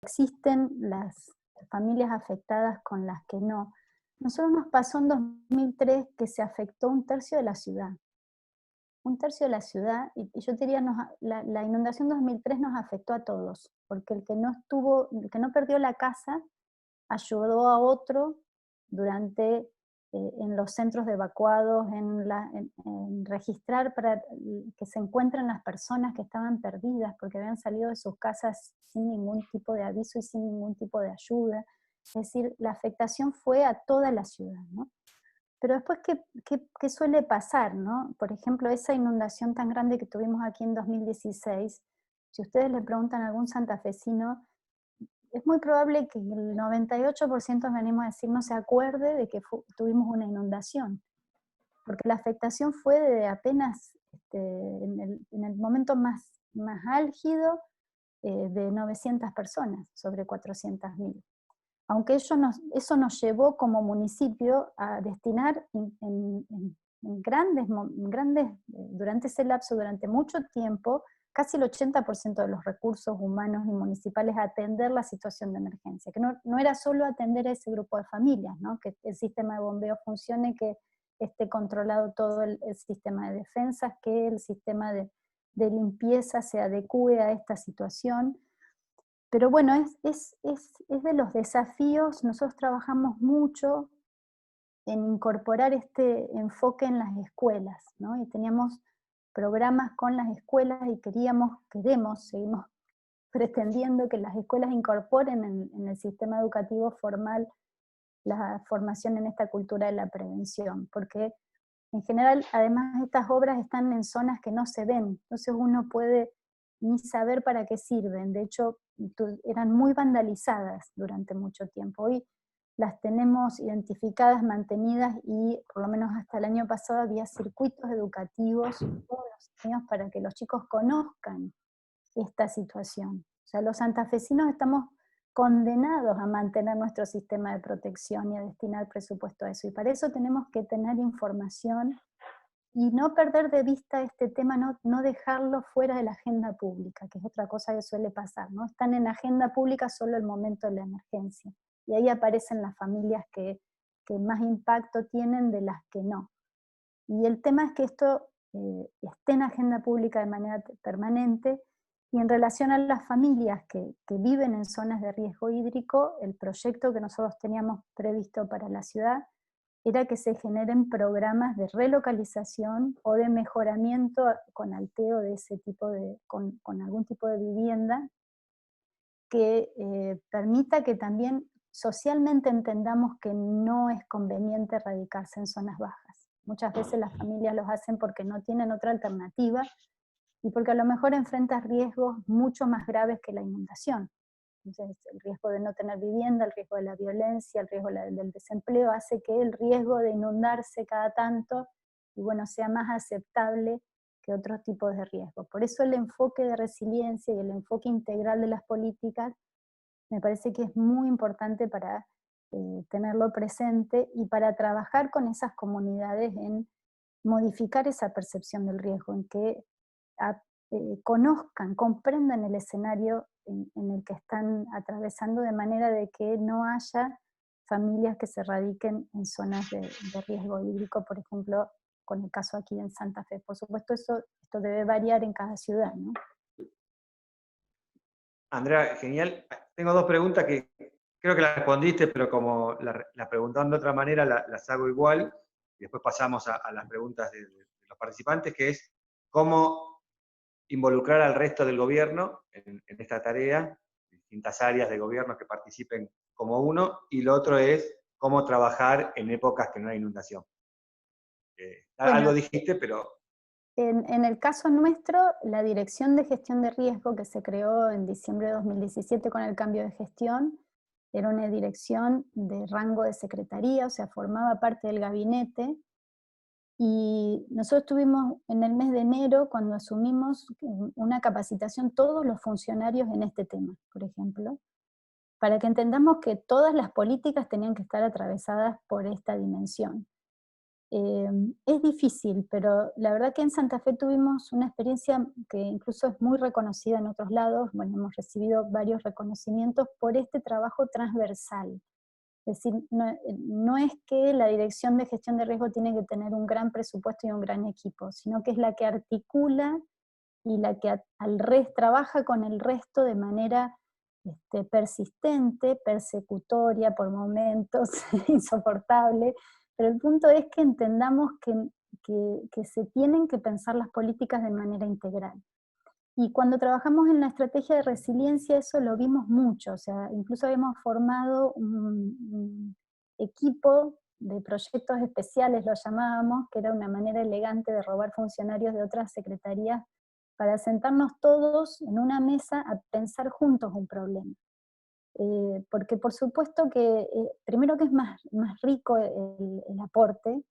existen las familias afectadas con las que no. Nosotros nos pasó en 2003 que se afectó un tercio de la ciudad. Un tercio de la ciudad, y yo diría, la inundación 2003 nos afectó a todos, porque el que no perdió la casa, ayudó a otro durante, en los centros de evacuados, en registrar para que se encuentren las personas que estaban perdidas porque habían salido de sus casas sin ningún tipo de aviso y sin ningún tipo de ayuda. Es decir, la afectación fue a toda la ciudad, ¿no? Pero después, ¿qué suele pasar, no? Por ejemplo, esa inundación tan grande que tuvimos aquí en 2016, si ustedes le preguntan a algún santafesino, es muy probable que el 98% me animo a decir no se acuerde de que tuvimos una inundación, porque la afectación fue de apenas, en el momento más álgido, de 900 personas sobre 400.000. Aunque eso nos llevó como municipio a destinar durante ese lapso, durante mucho tiempo, casi el 80% de los recursos humanos y municipales a atender la situación de emergencia, que no era solo atender a ese grupo de familias, ¿no? Que el sistema de bombeo funcione, que esté controlado todo el sistema de defensas, que el sistema de limpieza se adecue a esta situación. Pero bueno, es de los desafíos. Nosotros trabajamos mucho en incorporar este enfoque en las escuelas, ¿no? Y teníamos programas con las escuelas y seguimos pretendiendo que las escuelas incorporen en el sistema educativo formal la formación en esta cultura de la prevención, porque en general, además, estas obras están en zonas que no se ven, entonces uno puede ni saber para qué sirven. De hecho, eran muy vandalizadas durante mucho tiempo. Hoy las tenemos identificadas, mantenidas, y por lo menos hasta el año pasado había circuitos educativos todos los años para que los chicos conozcan esta situación. O sea, los santafesinos estamos condenados a mantener nuestro sistema de protección y a destinar presupuesto a eso. Y para eso tenemos que tener información y no perder de vista este tema, no dejarlo fuera de la agenda pública, que es otra cosa que suele pasar, ¿no? Están en la agenda pública solo el momento de la emergencia. Y ahí aparecen las familias que más impacto tienen de las que no. Y el tema es que esto esté en agenda pública de manera permanente. Y en relación a las familias que viven en zonas de riesgo hídrico, el proyecto que nosotros teníamos previsto para la ciudad era que se generen programas de relocalización o de mejoramiento con alteo de ese tipo con algún tipo de vivienda que permita que también socialmente entendamos que no es conveniente radicarse en zonas bajas. Muchas veces las familias los hacen porque no tienen otra alternativa y porque a lo mejor enfrentas riesgos mucho más graves que la inundación. Entonces, el riesgo de no tener vivienda, el riesgo de la violencia, el riesgo del desempleo, hace que el riesgo de inundarse cada tanto, y bueno, sea más aceptable que otros tipos de riesgos. Por eso el enfoque de resiliencia y el enfoque integral de las políticas me parece que es muy importante para tenerlo presente y para trabajar con esas comunidades en modificar esa percepción del riesgo, en que conozcan, comprendan el escenario en el que están atravesando, de manera de que no haya familias que se radiquen en zonas de riesgo hídrico, por ejemplo, con el caso aquí en Santa Fe. Por supuesto, esto debe variar en cada ciudad, ¿no? Andrea, genial. Tengo dos preguntas que creo que las respondiste, pero como las preguntaron de otra manera, las hago igual. Y después pasamos a las preguntas de los participantes, que es cómo involucrar al resto del gobierno en esta tarea, distintas áreas de gobierno que participen como uno, y lo otro es cómo trabajar en épocas que no hay inundación. Algo Bueno, dijiste, pero... en el caso nuestro, la Dirección de Gestión de Riesgo, que se creó en diciembre de 2017 con el cambio de gestión, era una dirección de rango de secretaría, o sea, formaba parte del gabinete, y nosotros tuvimos en el mes de enero, cuando asumimos, una capacitación todos los funcionarios en este tema, por ejemplo, para que entendamos que todas las políticas tenían que estar atravesadas por esta dimensión. Es difícil, pero la verdad que en Santa Fe tuvimos una experiencia que incluso es muy reconocida en otros lados. Bueno, hemos recibido varios reconocimientos por este trabajo transversal. Es decir, no es que la Dirección de Gestión de Riesgo tiene que tener un gran presupuesto y un gran equipo, sino que es la que articula y la que trabaja con el resto de manera persistente, persecutoria por momentos, insoportable, pero el punto es que entendamos que se tienen que pensar las políticas de manera integral. Y cuando trabajamos en la estrategia de resiliencia eso lo vimos mucho, o sea, incluso habíamos formado un equipo de proyectos especiales, lo llamábamos, que era una manera elegante de robar funcionarios de otras secretarías, para sentarnos todos en una mesa a pensar juntos un problema. Porque por supuesto que, primero que es más rico el aporte,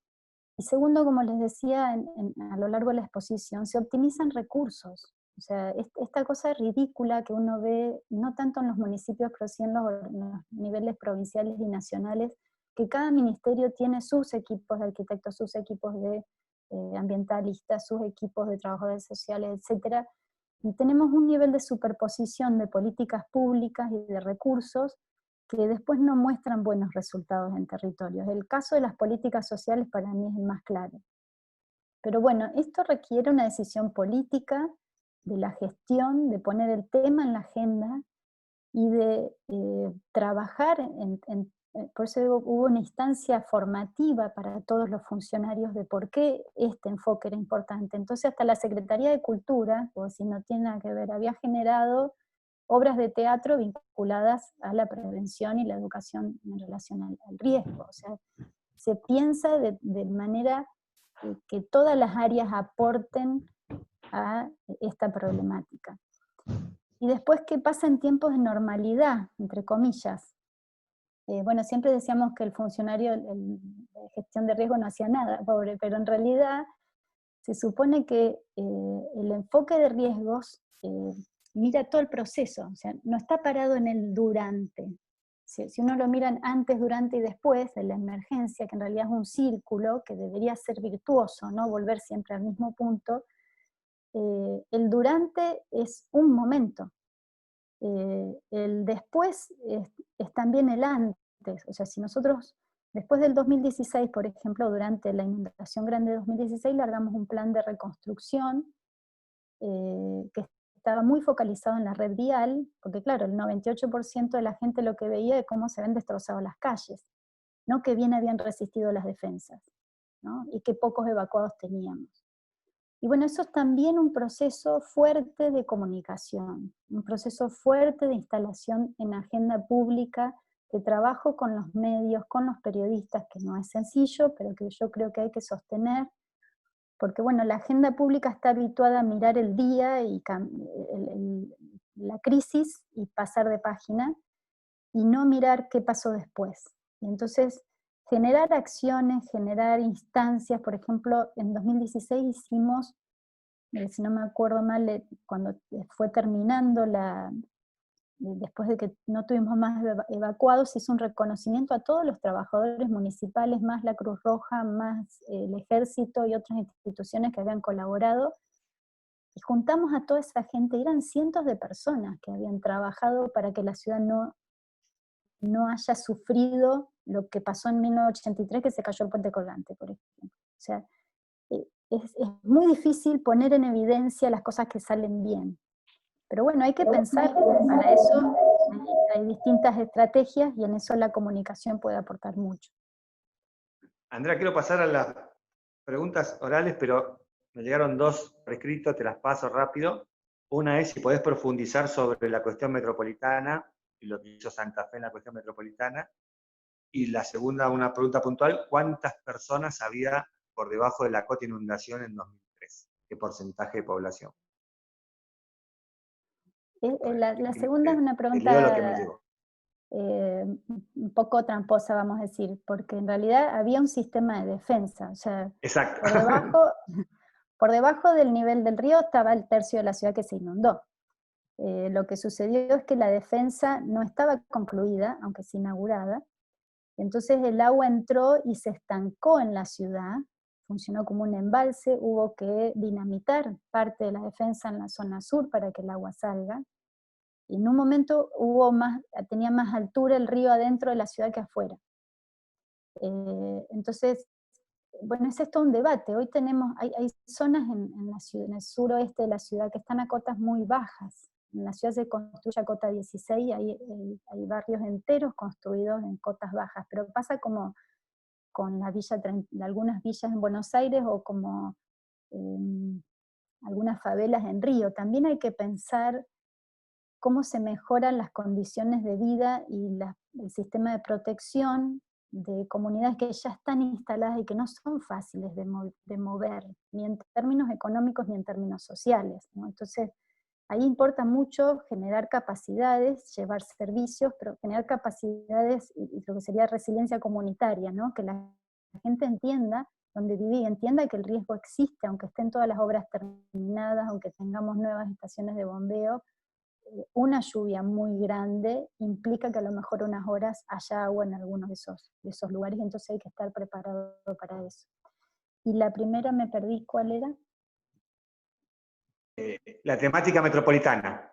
y segundo, como les decía a lo largo de la exposición, se optimizan recursos. O sea, esta cosa ridícula que uno ve, no tanto en los municipios, pero sí en los niveles provinciales y nacionales, que cada ministerio tiene sus equipos de arquitectos, sus equipos de ambientalistas, sus equipos de trabajadores sociales, etc. Y tenemos un nivel de superposición de políticas públicas y de recursos que después no muestran buenos resultados en territorios. El caso de las políticas sociales para mí es el más claro. Pero bueno, esto requiere una decisión política, de la gestión, de poner el tema en la agenda y de trabajar, por eso digo, hubo una instancia formativa para todos los funcionarios de por qué este enfoque era importante. Entonces hasta la Secretaría de Cultura, o si no tiene nada que ver, había generado obras de teatro vinculadas a la prevención y la educación en relación al riesgo. O sea, se piensa de manera que todas las áreas aporten a esta problemática. Y después, ¿qué pasa en tiempos de normalidad, entre comillas? Bueno, siempre decíamos que el funcionario de gestión de riesgo no hacía nada, pobre, pero en realidad se supone que el enfoque de riesgos mira todo el proceso, o sea, no está parado en el durante. Si uno lo mira antes, durante y después de la emergencia, que en realidad es un círculo que debería ser virtuoso, ¿no? Volver siempre al mismo punto, el durante es un momento. El después es también el antes, o sea, si nosotros después del 2016, por ejemplo, durante la inundación grande de 2016, largamos un plan de reconstrucción que estaba muy focalizado en la red vial, porque claro, el 98% de la gente lo que veía es cómo se habían destrozado las calles, no que bien habían resistido las defensas, ¿no? Y qué pocos evacuados teníamos. Y bueno, eso es también un proceso fuerte de comunicación, un proceso fuerte de instalación en agenda pública, de trabajo con los medios, con los periodistas, que no es sencillo, pero que yo creo que hay que sostener, porque bueno, la agenda pública está habituada a mirar el día y la crisis y pasar de página, y no mirar qué pasó después. Y entonces, generar acciones, generar instancias, por ejemplo, en 2016 hicimos, si no me acuerdo mal, cuando fue terminando después de que no tuvimos más evacuados, hizo un reconocimiento a todos los trabajadores municipales, más la Cruz Roja, más el Ejército y otras instituciones que habían colaborado, y juntamos a toda esa gente, eran cientos de personas que habían trabajado para que la ciudad no haya sufrido lo que pasó en 1983, que se cayó el puente colgante, por ejemplo. O sea, es muy difícil poner en evidencia las cosas que salen bien. Pero bueno, hay que pensar, para eso hay distintas estrategias y en eso la comunicación puede aportar mucho. Andrea, quiero pasar a las preguntas orales, pero me llegaron dos por escrito, te las paso rápido. Una es si podés profundizar sobre la cuestión metropolitana y lo que hizo Santa Fe en la cuestión metropolitana. Y la segunda, una pregunta puntual, ¿cuántas personas había por debajo de la cota inundación en 2003? ¿Qué porcentaje de población? La segunda es una Te leo lo que me pregunta llegó. un poco tramposa, vamos a decir, porque en realidad había un sistema de defensa, o sea, Exacto. por debajo del nivel del río estaba el tercio de la ciudad que se inundó. Lo que sucedió es que la defensa no estaba concluida, aunque sí inaugurada, entonces el agua entró y se estancó en la ciudad, funcionó como un embalse, hubo que dinamitar parte de la defensa en la zona sur para que el agua salga. Y en un momento tenía más altura el río adentro de la ciudad que afuera. Entonces, bueno, ese es todo un debate. Hoy hay zonas en la ciudad, en el suroeste de la ciudad que están a cotas muy bajas. En la ciudad se construye a cota 16 y hay barrios enteros construidos en cotas bajas, pero pasa como con algunas villas en Buenos Aires o como algunas favelas en Río. También hay que pensar cómo se mejoran las condiciones de vida y el sistema de protección de comunidades que ya están instaladas y que no son fáciles de mover, ni en términos económicos ni en términos sociales, ¿no? Entonces, ahí importa mucho generar capacidades, llevar servicios, pero generar capacidades y lo que sería resiliencia comunitaria, ¿no? Que la gente entienda donde vive y entienda que el riesgo existe, aunque estén todas las obras terminadas, aunque tengamos nuevas estaciones de bombeo. Una lluvia muy grande implica que a lo mejor unas horas haya agua en algunos de esos lugares, y entonces hay que estar preparado para eso. Y la primera me perdí, ¿cuál era? La temática metropolitana.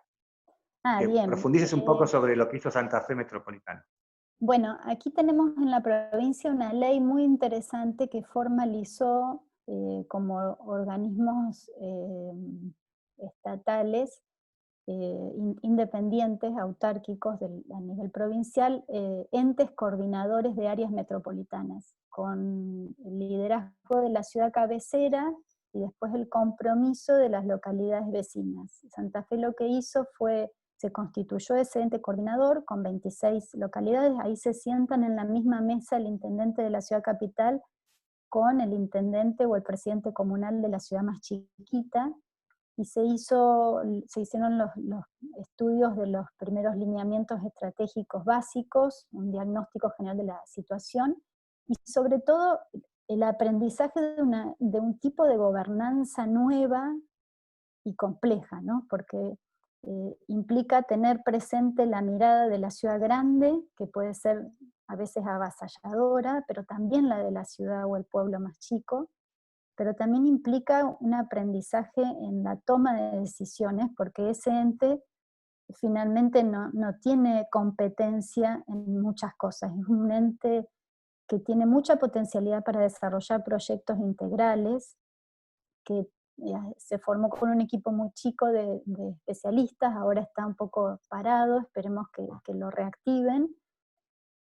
Ah, Que bien. profundices un poco sobre lo que hizo Santa Fe Metropolitana. Bueno, aquí tenemos en la provincia una ley muy interesante que formalizó como organismos estatales independientes, autárquicos a nivel provincial, entes coordinadores de áreas metropolitanas, con el liderazgo de la ciudad cabecera y después el compromiso de las localidades vecinas. Santa Fe lo que hizo fue, se constituyó ese ente coordinador con 26 localidades, ahí se sientan en la misma mesa el intendente de la ciudad capital con el intendente o el presidente comunal de la ciudad más chiquita, y se hicieron los estudios de los primeros lineamientos estratégicos básicos, un diagnóstico general de la situación, y sobre todo el aprendizaje de un tipo de gobernanza nueva y compleja, ¿no? Porque implica tener presente la mirada de la ciudad grande, que puede ser a veces avasalladora, pero también la de la ciudad o el pueblo más chico, pero también implica un aprendizaje en la toma de decisiones, porque ese ente finalmente no tiene competencia en muchas cosas, es un ente que tiene mucha potencialidad para desarrollar proyectos integrales, que se formó con un equipo muy chico de especialistas, ahora está un poco parado, esperemos que lo reactiven,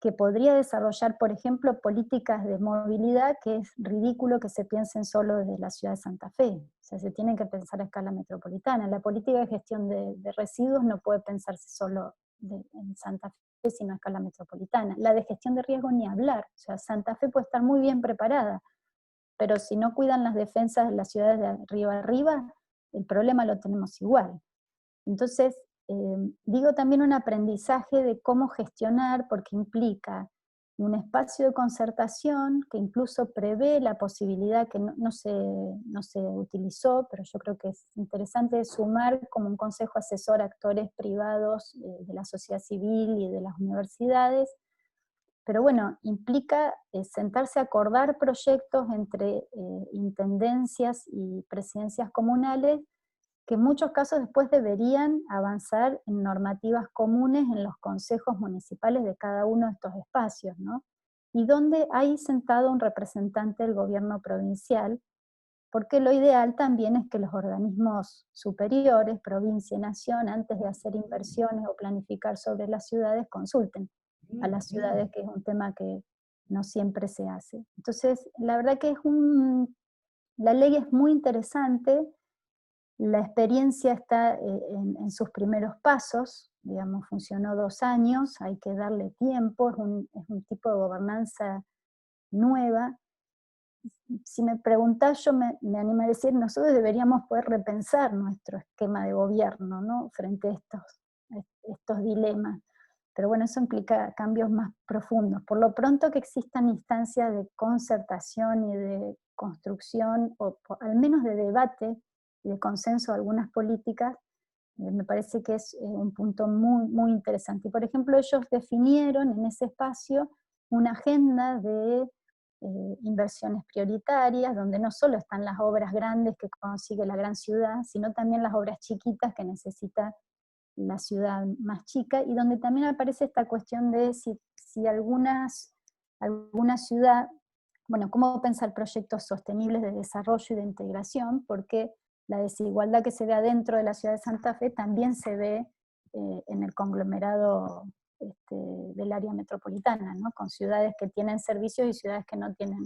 que podría desarrollar, por ejemplo, políticas de movilidad, que es ridículo que se piensen solo desde la ciudad de Santa Fe. O sea, se tiene que pensar a escala metropolitana. La política de gestión de residuos no puede pensarse solo en Santa Fe, sino a escala metropolitana. La de gestión de riesgo ni hablar. O sea, Santa Fe puede estar muy bien preparada, pero si no cuidan las defensas de las ciudades de arriba arriba, el problema lo tenemos igual. Entonces, digo también un aprendizaje de cómo gestionar, porque implica un espacio de concertación que incluso prevé la posibilidad que no se utilizó, pero yo creo que es interesante sumar como un consejo asesor a actores privados de la sociedad civil y de las universidades. Pero bueno, implica sentarse a acordar proyectos entre intendencias y presidencias comunales que en muchos casos después deberían avanzar en normativas comunes en los consejos municipales de cada uno de estos espacios, ¿no? Y donde hay sentado un representante del gobierno provincial, porque lo ideal también es que los organismos superiores, provincia y nación, antes de hacer inversiones o planificar sobre las ciudades, consulten a las ciudades, que es un tema que no siempre se hace. Entonces, la verdad que la ley es muy interesante. La experiencia está en sus primeros pasos, digamos, funcionó 2 años, hay que darle tiempo, es un tipo de gobernanza nueva. Si me preguntás, yo me animo a decir, nosotros deberíamos poder repensar nuestro esquema de gobierno, ¿no? Frente a estos dilemas. Pero bueno, eso implica cambios más profundos. Por lo pronto que existan instancias de concertación y de construcción, o al menos de debate y de consenso de algunas políticas, me parece que es un punto muy, muy interesante. Y por ejemplo, ellos definieron en ese espacio una agenda de inversiones prioritarias, donde no solo están las obras grandes que consigue la gran ciudad, sino también las obras chiquitas que necesita la ciudad más chica, y donde también aparece esta cuestión de si alguna ciudad, bueno, cómo pensar proyectos sostenibles de desarrollo y de integración, porque la desigualdad que se ve adentro de la ciudad de Santa Fe también se ve en el conglomerado del área metropolitana, ¿no? Con ciudades que tienen servicios y ciudades que no tienen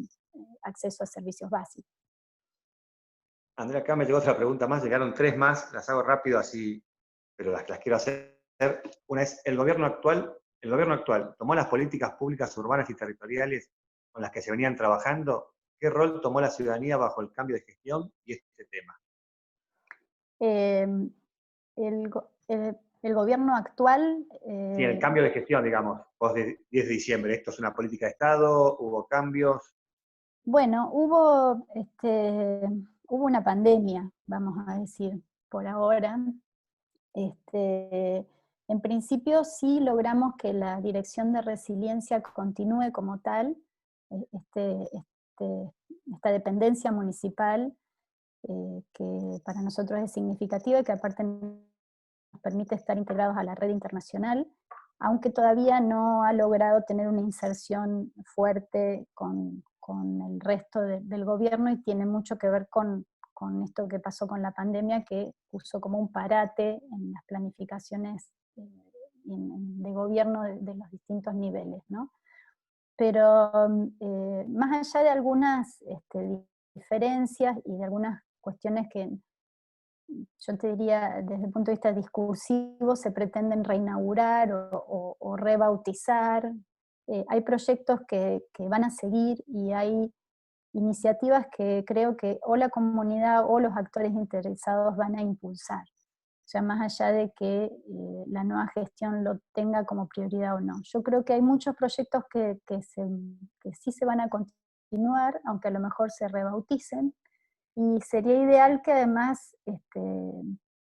acceso a servicios básicos. Andrea, acá me llegó otra pregunta más, llegaron 3 más, las hago rápido así, pero las quiero hacer. Una es, ¿el gobierno actual tomó las políticas públicas urbanas y territoriales con las que se venían trabajando? ¿Qué rol tomó la ciudadanía bajo el cambio de gestión y este tema? El gobierno actual... Sí, en el cambio de gestión, digamos, vos de 10 de diciembre, ¿esto es una política de Estado? ¿Hubo cambios? Bueno, hubo una pandemia, vamos a decir, por ahora. En principio sí logramos que la Dirección de Resiliencia continúe como tal, esta dependencia municipal, que para nosotros es significativa y que aparte nos permite estar integrados a la red internacional, aunque todavía no ha logrado tener una inserción fuerte con el resto del gobierno, y tiene mucho que ver con esto que pasó con la pandemia, que puso como un parate en las planificaciones de gobierno de los distintos niveles, ¿no? Pero más allá de algunas diferencias y de algunas cuestiones que yo te diría desde el punto de vista discursivo se pretenden reinaugurar o rebautizar, hay proyectos que van a seguir, y hay iniciativas que creo que o la comunidad o los actores interesados van a impulsar. O sea, más allá de que la nueva gestión lo tenga como prioridad o no. Yo creo que hay muchos proyectos que sí se van a continuar, aunque a lo mejor se rebauticen, y sería ideal que además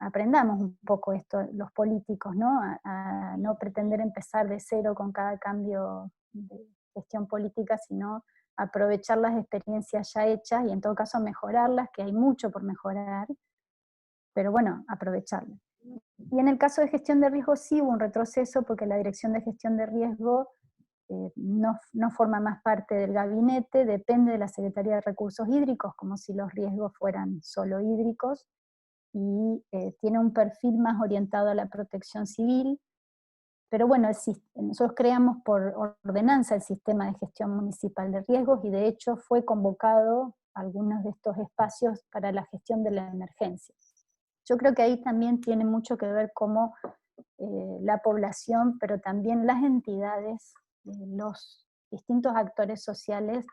aprendamos un poco esto, los políticos, ¿no? A no pretender empezar de cero con cada cambio de gestión política, sino aprovechar las experiencias ya hechas y en todo caso mejorarlas, que hay mucho por mejorar, pero bueno, aprovecharlas. Y en el caso de gestión de riesgo sí hubo un retroceso, porque la Dirección de Gestión de Riesgo no forma más parte del gabinete, depende de la Secretaría de Recursos Hídricos, como si los riesgos fueran solo hídricos, y tiene un perfil más orientado a la protección civil. Pero bueno, nosotros creamos por ordenanza el sistema de gestión municipal de riesgos, y de hecho fue convocado algunos de estos espacios para la gestión de la emergencia. Yo creo que ahí también tiene mucho que ver cómo la población, pero también las entidades, los distintos actores sociales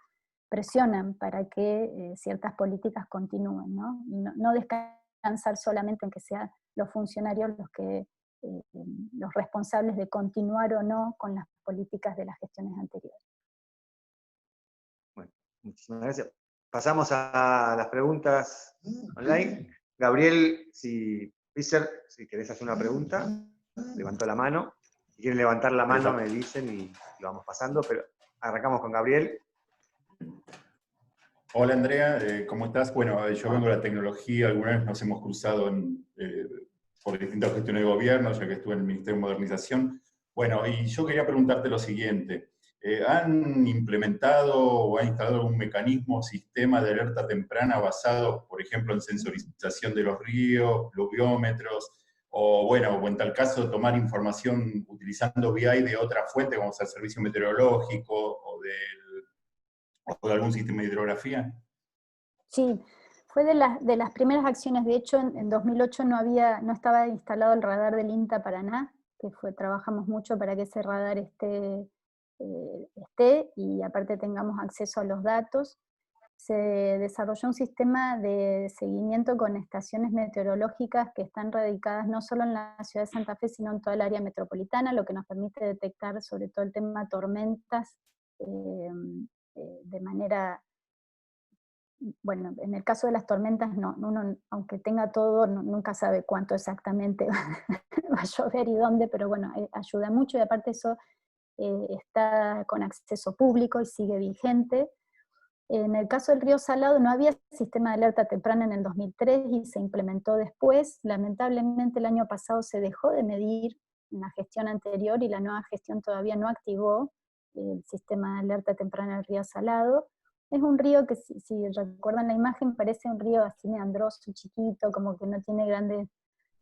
presionan para que ciertas políticas continúen, ¿no? Y no descansar solamente en que sean los funcionarios los responsables de continuar o no con las políticas de las gestiones anteriores. Bueno, muchísimas gracias. Pasamos a las preguntas online. Gabriel, si querés hacer una pregunta, levantó la mano. Si quieren levantar la mano me dicen y lo vamos pasando, pero arrancamos con Gabriel. Hola Andrea, ¿cómo estás? Bueno, yo vengo de la tecnología, alguna vez nos hemos cruzado por distintas gestiones de gobierno, ya que estuve en el Ministerio de Modernización. Bueno, y yo quería preguntarte lo siguiente. ¿Han implementado o han instalado algún mecanismo, sistema de alerta temprana basado, por ejemplo, en sensorización de los ríos, pluviómetros, o bueno, o en tal caso tomar información utilizando BI de otra fuente, como sea el servicio meteorológico o de algún sistema de hidrografía? Sí, fue de las primeras acciones. De hecho, en 2008 no estaba instalado el radar del INTA Paraná, que trabajamos mucho para que ese radar esté, y aparte tengamos acceso a los datos. Se desarrolló un sistema de seguimiento con estaciones meteorológicas que están radicadas no solo en la ciudad de Santa Fe, sino en toda el área metropolitana, lo que nos permite detectar sobre todo el tema tormentas de manera... Bueno, en el caso de las tormentas, uno, aunque tenga todo, nunca sabe cuánto exactamente va a llover y dónde, pero bueno, ayuda mucho, y aparte eso está con acceso público y sigue vigente. En el caso del río Salado no había sistema de alerta temprana en el 2003 y se implementó después. Lamentablemente el año pasado se dejó de medir en la gestión anterior y la nueva gestión todavía no activó el sistema de alerta temprana del río Salado. Es un río que, si recuerdan la imagen, parece un río así meandroso, chiquito, como que no tiene grandes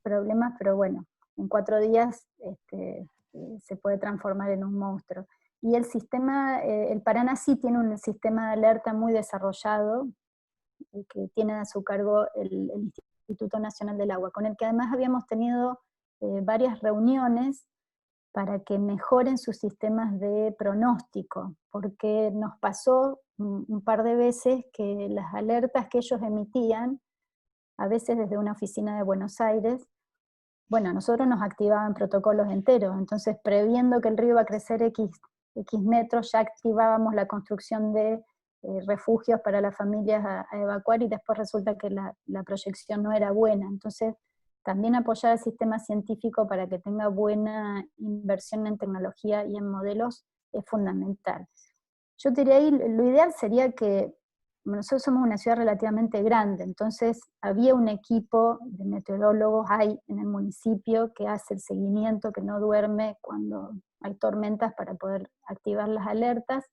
problemas, pero bueno, en 4 días se puede transformar en un monstruo. Y el sistema, el Paraná sí tiene un sistema de alerta muy desarrollado, que tiene a su cargo el Instituto Nacional del Agua, con el que además habíamos tenido varias reuniones para que mejoren sus sistemas de pronóstico, porque nos pasó un par de veces que las alertas que ellos emitían, a veces desde una oficina de Buenos Aires, bueno, a nosotros nos activaban protocolos enteros, entonces previendo que el río iba a crecer X metros, ya activábamos la construcción de refugios para las familias a evacuar, y después resulta que la proyección no era buena. Entonces, también apoyar al sistema científico para que tenga buena inversión en tecnología y en modelos es fundamental. Yo diría ahí, lo ideal sería que, nosotros somos una ciudad relativamente grande, entonces había un equipo de meteorólogos, hay en el municipio, que hace el seguimiento, que no duerme cuando hay tormentas para poder activar las alertas,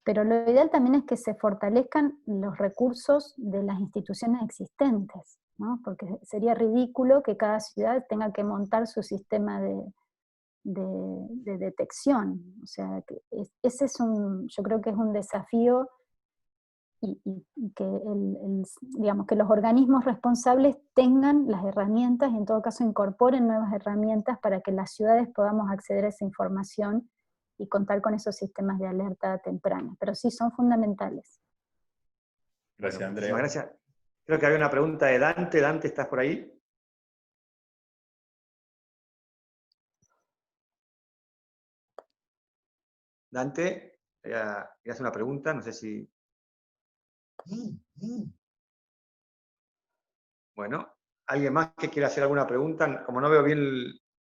pero lo ideal también es que se fortalezcan los recursos de las instituciones existentes, ¿no? Porque sería ridículo que cada ciudad tenga que montar su sistema de detección. O sea, ese es yo creo que es un desafío, y que, digamos, que los organismos responsables tengan las herramientas y en todo caso incorporen nuevas herramientas para que las ciudades podamos acceder a esa información y contar con esos sistemas de alerta temprana. Pero sí, son fundamentales. Gracias, Andrea. Muchísimas gracias. Creo que había una pregunta de Dante. Dante, ¿estás por ahí? Dante, quería hacer una pregunta, no sé si... Bueno, ¿alguien más que quiera hacer alguna pregunta? Como no veo bien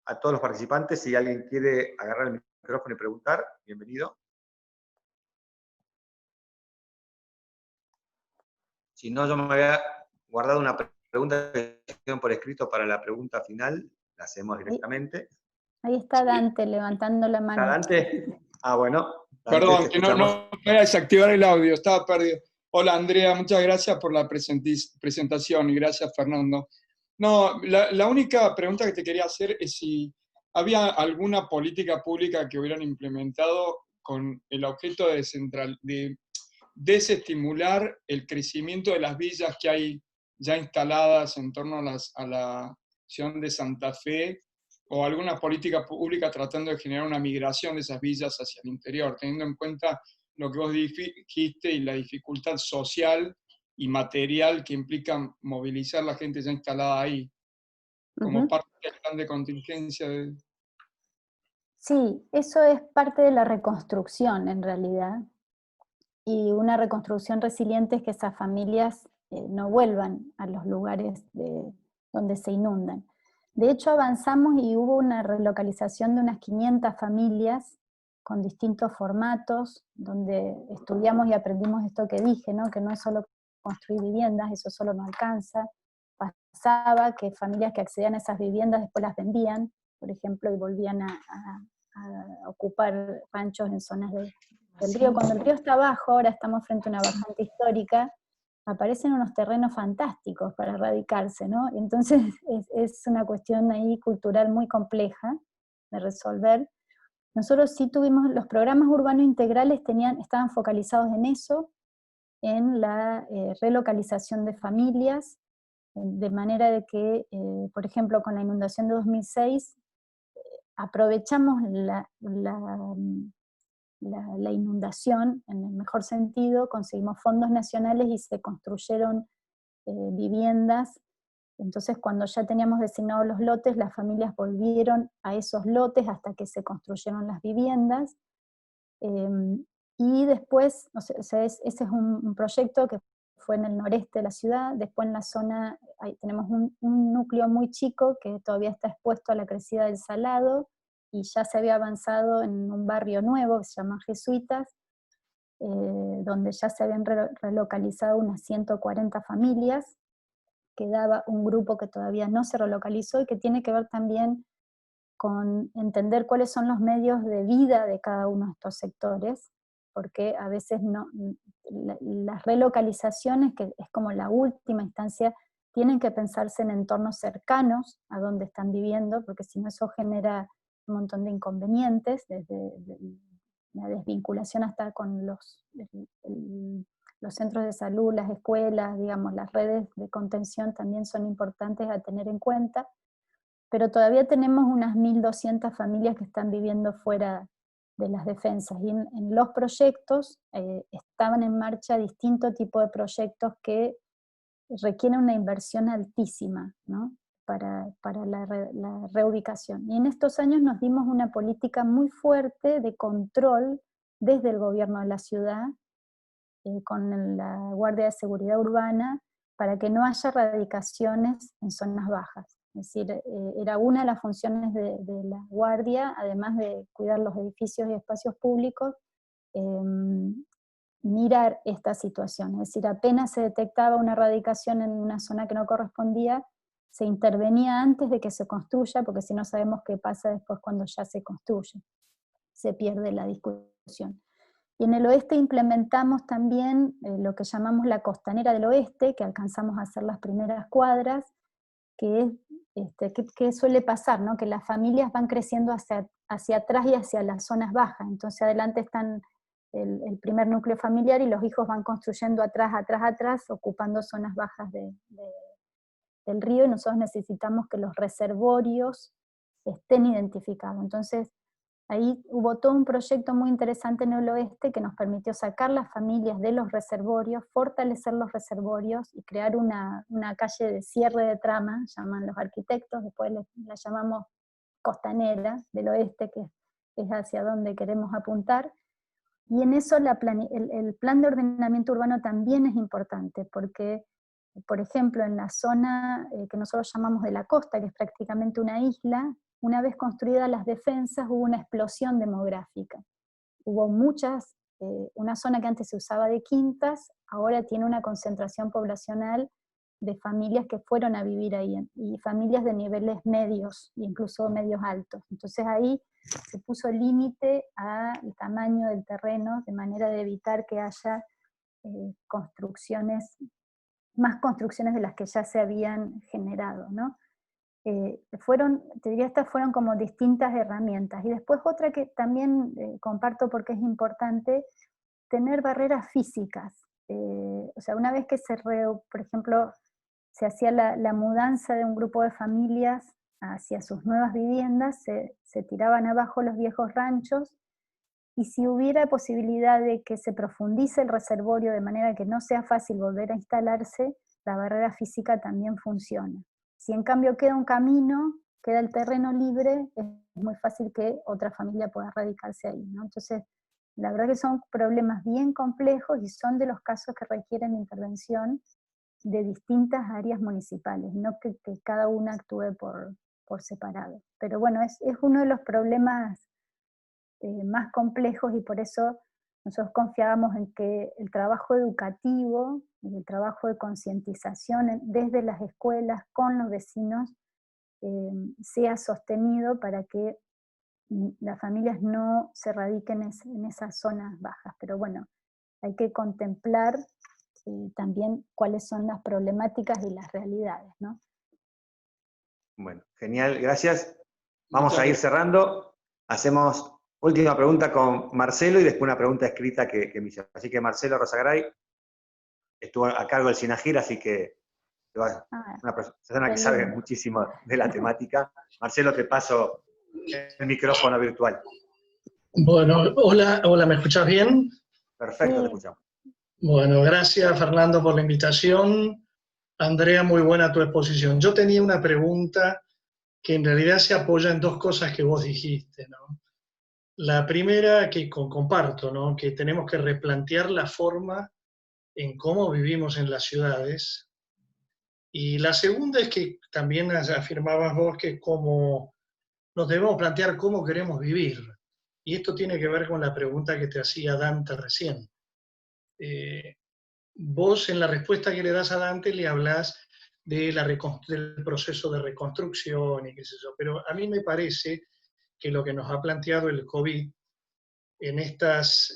a todos los participantes, si alguien quiere agarrar el micrófono y preguntar, bienvenido. Si no, yo me había guardado una pregunta que hicieron por escrito para la pregunta final, la hacemos directamente. Ahí está Dante levantando la mano. ¿Está Dante? Ah, bueno. Dante, perdón, que no voy a desactivar el audio, estaba perdido. Hola Andrea, muchas gracias por la presentación y gracias Fernando. No, la única pregunta que te quería hacer es si había alguna política pública que hubieran implementado con el objeto de desestimular el crecimiento de las villas que hay ya instaladas en torno a la ciudad de Santa Fe, o alguna política pública tratando de generar una migración de esas villas hacia el interior, teniendo en cuenta lo que vos dijiste y la dificultad social y material que implica movilizar la gente ya instalada ahí, como parte del plan de contingencia. Sí, eso es parte de la reconstrucción en realidad, y una reconstrucción resiliente es que esas familias no vuelvan a los lugares donde se inundan. De hecho, avanzamos y hubo una relocalización de unas 500 familias con distintos formatos, donde estudiamos y aprendimos esto que dije, ¿no? Que no es solo construir viviendas, eso solo no alcanza. Pasaba que familias que accedían a esas viviendas después las vendían, por ejemplo, y volvían a ocupar ranchos en zonas del río. Cuando el río está abajo, ahora estamos frente a una bajante histórica, aparecen unos terrenos fantásticos para radicarse, ¿no? Entonces es una cuestión ahí cultural muy compleja de resolver. Nosotros sí tuvimos, los programas urbanos integrales estaban focalizados en eso, en la relocalización de familias, de manera de que, por ejemplo, con la inundación de 2006, aprovechamos la inundación, en el mejor sentido, conseguimos fondos nacionales y se construyeron viviendas. Entonces, cuando ya teníamos designados los lotes, las familias volvieron a esos lotes hasta que se construyeron las viviendas. Y después, ese es un proyecto que fue en el noreste de la ciudad. Después en la zona tenemos un núcleo muy chico que todavía está expuesto a la crecida del Salado, y ya se había avanzado en un barrio nuevo que se llama Jesuitas, donde ya se habían relocalizado unas 140 familias, quedaba un grupo que todavía no se relocalizó y que tiene que ver también con entender cuáles son los medios de vida de cada uno de estos sectores, porque a veces las relocalizaciones, que es como la última instancia, tienen que pensarse en entornos cercanos a donde están viviendo, porque si no eso genera un montón de inconvenientes, desde la desvinculación hasta con los centros de salud, las escuelas, digamos, las redes de contención también son importantes a tener en cuenta, pero todavía tenemos unas 1.200 familias que están viviendo fuera de las defensas, y en los proyectos estaban en marcha distintos tipos de proyectos que requieren una inversión altísima, ¿no? para la reubicación. Y en estos años nos dimos una política muy fuerte de control desde el gobierno de la ciudad, con la Guardia de Seguridad Urbana, para que no haya radicaciones en zonas bajas. Es decir, era una de las funciones de la Guardia, además de cuidar los edificios y espacios públicos, mirar esta situación. Es decir, apenas se detectaba una radicación en una zona que no correspondía, se intervenía antes de que se construya, porque si no sabemos qué pasa después cuando ya se construye. Se pierde la discusión. Y en el oeste implementamos también lo que llamamos la costanera del oeste, que alcanzamos a hacer las primeras cuadras, que suele pasar, ¿no? Que las familias van creciendo hacia atrás y hacia las zonas bajas. Entonces adelante están el primer núcleo familiar y los hijos van construyendo atrás, ocupando zonas bajas del río, y nosotros necesitamos que los reservorios estén identificados. Entonces, ahí hubo todo un proyecto muy interesante en el oeste que nos permitió sacar las familias de los reservorios, fortalecer los reservorios y crear una calle de cierre de trama, llaman los arquitectos, después la llamamos costanera del oeste, que es hacia donde queremos apuntar. Y en eso el plan de ordenamiento urbano también es importante, porque, por ejemplo, en la zona que nosotros llamamos de la costa, que es prácticamente una isla, una vez construidas las defensas hubo una explosión demográfica. Hubo una zona que antes se usaba de quintas, ahora tiene una concentración poblacional de familias que fueron a vivir ahí, y familias de niveles medios, incluso medios altos. Entonces ahí se puso límite al tamaño del terreno, de manera de evitar que haya más construcciones de las que ya se habían generado, ¿no? Te diría, estas fueron como distintas herramientas. Y después otra que también comparto porque es importante, tener barreras físicas. O sea, una vez que por ejemplo, se hacía la mudanza de un grupo de familias hacia sus nuevas viviendas, se tiraban abajo los viejos ranchos, y si hubiera posibilidad de que se profundice el reservorio de manera que no sea fácil volver a instalarse, la barrera física también funciona. Si en cambio queda un camino, queda el terreno libre, es muy fácil que otra familia pueda radicarse ahí, ¿no? Entonces, la verdad que son problemas bien complejos y son de los casos que requieren intervención de distintas áreas municipales, no que cada una actúe por separado. Pero bueno, es uno de los problemas más complejos, y por eso nosotros confiábamos en que el trabajo educativo y el trabajo de concientización desde las escuelas con los vecinos sea sostenido para que las familias no se radiquen en esas zonas bajas. Pero bueno, hay que contemplar también cuáles son las problemáticas y las realidades, ¿no? Bueno, genial, gracias. Vamos a ir cerrando. Hacemos última pregunta con Marcelo y después una pregunta escrita que me hizo. Así que Marcelo Rosagaray estuvo a cargo del SINAGIR, así que es una persona que sabe muchísimo de la temática. Marcelo, te paso el micrófono virtual. Bueno, hola, ¿me escuchás bien? Perfecto, te escuchamos. Bueno, gracias Fernando por la invitación. Andrea, muy buena tu exposición. Yo tenía una pregunta que en realidad se apoya en dos cosas que vos dijiste, ¿no? La primera que comparto, ¿no? Que tenemos que replantear la forma en cómo vivimos en las ciudades. Y la segunda es que también afirmabas vos que como nos debemos plantear cómo queremos vivir. Y esto tiene que ver con la pregunta que te hacía Dante recién. Vos en la respuesta que le das a Dante le hablas del proceso de reconstrucción y qué sé yo, pero a mí me parece que lo que nos ha planteado el COVID en estos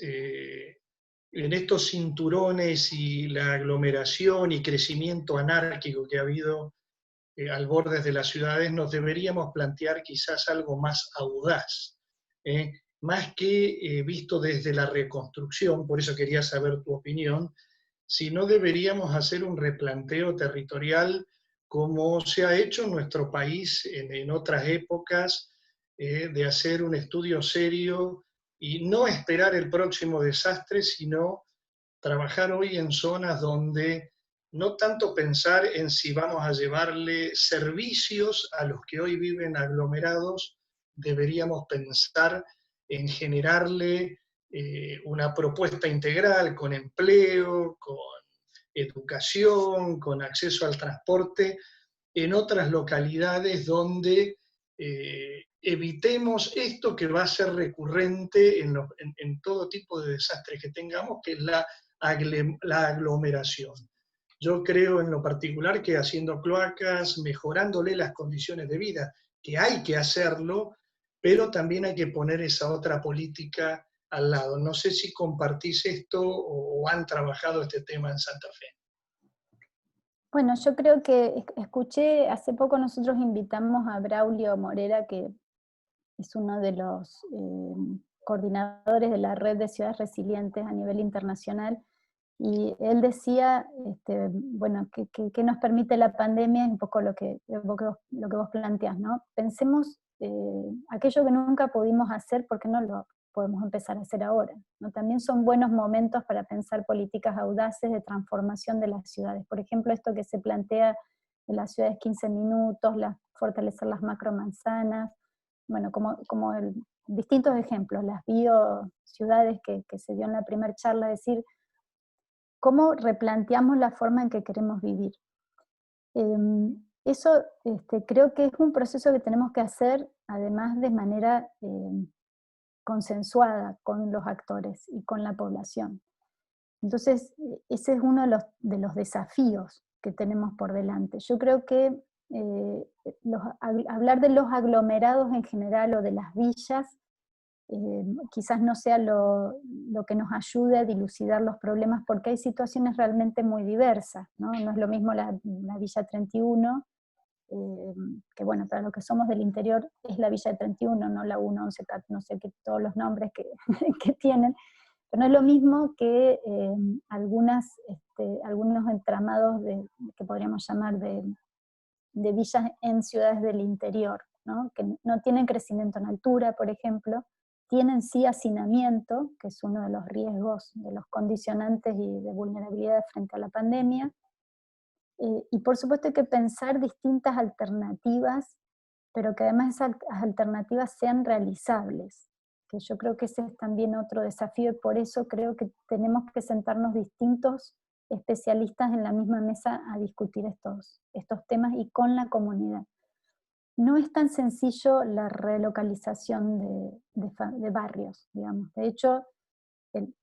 cinturones y la aglomeración y crecimiento anárquico que ha habido al borde de las ciudades, nos deberíamos plantear quizás algo más audaz, más que visto desde la reconstrucción, por eso quería saber tu opinión, si no deberíamos hacer un replanteo territorial como se ha hecho en nuestro país en otras épocas, de hacer un estudio serio y no esperar el próximo desastre, sino trabajar hoy en zonas donde no tanto pensar en si vamos a llevarle servicios a los que hoy viven aglomerados, deberíamos pensar en generarle una propuesta integral con empleo, con educación, con acceso al transporte, en otras localidades donde evitemos esto que va a ser recurrente en todo tipo de desastres que tengamos, que es la aglomeración. Yo creo en lo particular que haciendo cloacas, mejorándole las condiciones de vida, que hay que hacerlo, pero también hay que poner esa otra política al lado. No sé si compartís esto o han trabajado este tema en Santa Fe. Bueno, yo creo que escuché, hace poco nosotros invitamos a Braulio Morera, que es uno de los coordinadores de la red de ciudades resilientes a nivel internacional, y él decía, bueno, que nos permite la pandemia, es un poco lo que vos planteás, ¿no? Pensemos aquello que nunca pudimos hacer, ¿por qué no lo podemos empezar a hacer ahora? ¿No? También son buenos momentos para pensar políticas audaces de transformación de las ciudades. Por ejemplo, esto que se plantea en las ciudades 15 minutos, fortalecer las macromanzanas, bueno, como distintos ejemplos, las biociudades que se dio en la primera charla, es decir, cómo replanteamos la forma en que queremos vivir. Eso creo que es un proceso que tenemos que hacer, además de manera consensuada con los actores y con la población. Entonces, ese es uno de los desafíos que tenemos por delante. Yo creo que hablar de los aglomerados en general o de las villas, quizás no sea lo que nos ayude a dilucidar los problemas, porque hay situaciones realmente muy diversas, ¿no? No es lo mismo la Villa 31, que bueno, para los que somos del interior es la Villa 31, no la 1, 11, no sé qué, todos los nombres que, que tienen, pero no es lo mismo que algunos entramados que podríamos llamar de villas en ciudades del interior, ¿no? Que no tienen crecimiento en altura, por ejemplo, tienen sí hacinamiento, que es uno de los riesgos, de los condicionantes y de vulnerabilidad frente a la pandemia, y por supuesto hay que pensar distintas alternativas, pero que además esas alternativas sean realizables, que yo creo que ese es también otro desafío, y por eso creo que tenemos que sentarnos distintos especialistas en la misma mesa a discutir estos temas y con la comunidad. No es tan sencillo la relocalización de barrios, digamos. De hecho,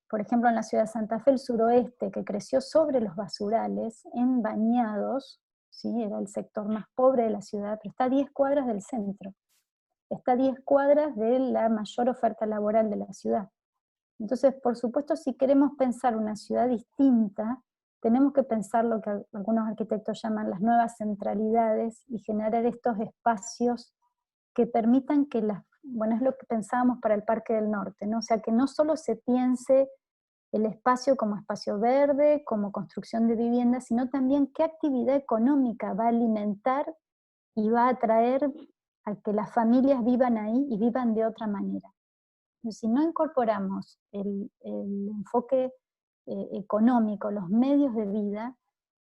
por ejemplo, en la ciudad de Santa Fe, el suroeste, que creció sobre los basurales, en Bañados, ¿sí? Era el sector más pobre de la ciudad, pero está a 10 cuadras del centro. Está a 10 cuadras de la mayor oferta laboral de la ciudad. Entonces, por supuesto, si queremos pensar una ciudad distinta, tenemos que pensar lo que algunos arquitectos llaman las nuevas centralidades y generar estos espacios que permitan que bueno, es lo que pensábamos para el Parque del Norte, ¿no? O sea, que no solo se piense el espacio como espacio verde, como construcción de viviendas, sino también qué actividad económica va a alimentar y va a atraer a que las familias vivan ahí y vivan de otra manera. Si no incorporamos el enfoque económico, los medios de vida,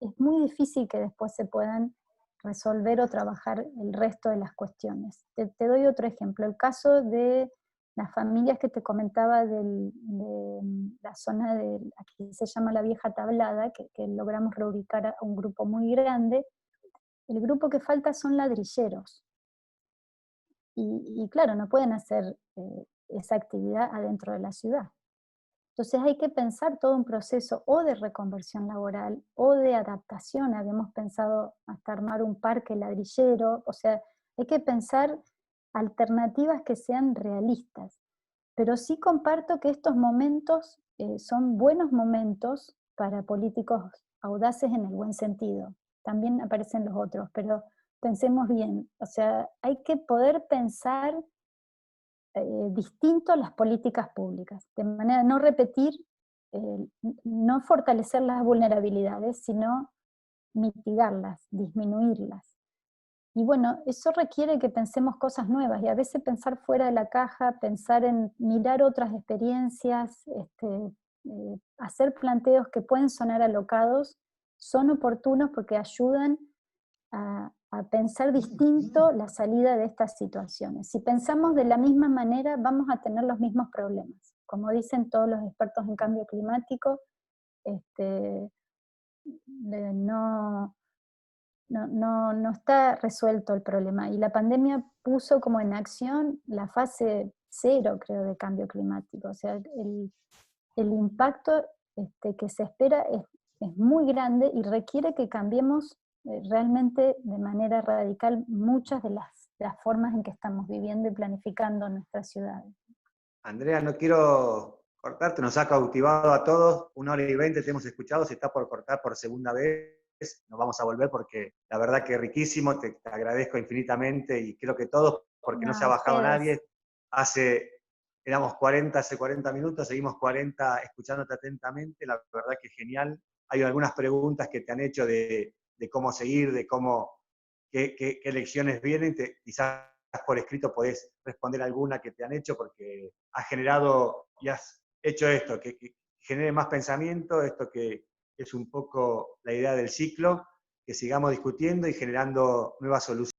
es muy difícil que después se puedan resolver o trabajar el resto de las cuestiones. Te doy otro ejemplo, el caso de las familias que te comentaba de la zona aquí se llama la Vieja Tablada, que logramos reubicar a un grupo muy grande. El grupo que falta son ladrilleros. Y claro, no pueden hacer esa actividad adentro de la ciudad. Entonces hay que pensar todo un proceso o de reconversión laboral o de adaptación. Habíamos pensado hasta armar un parque ladrillero, o sea, hay que pensar alternativas que sean realistas. Pero sí comparto que estos momentos son buenos momentos para políticos audaces en el buen sentido. También aparecen los otros, pero pensemos bien. O sea, hay que poder pensar distinto a las políticas públicas, de manera de no repetir, no fortalecer las vulnerabilidades, sino mitigarlas, disminuirlas. Y bueno, eso requiere que pensemos cosas nuevas, y a veces pensar fuera de la caja, pensar en mirar otras experiencias, hacer planteos que pueden sonar alocados, son oportunos porque ayudan a pensar distinto la salida de estas situaciones. Si pensamos de la misma manera, vamos a tener los mismos problemas. Como dicen todos los expertos en cambio climático, no está resuelto el problema. Y la pandemia puso como en acción la fase 0, creo, de cambio climático. O sea, el impacto que se espera es muy grande y requiere que cambiemos realmente de manera radical muchas de las formas en que estamos viviendo y planificando nuestras ciudades. Andrea, no quiero cortarte, nos ha cautivado a todos, 1 hora y 20 te hemos escuchado, se está por cortar por segunda vez, nos vamos a volver porque la verdad que riquísimo, te agradezco infinitamente y creo que todos, porque no se ha bajado nadie, éramos 40 hace 40 minutos, seguimos 40 escuchándote atentamente, la verdad que genial. Hay algunas preguntas que te han hecho de cómo seguir, de qué elecciones vienen, quizás por escrito podés responder alguna que te han hecho porque has generado y has hecho esto, que genere más pensamiento, esto que es un poco la idea del ciclo, que sigamos discutiendo y generando nuevas soluciones.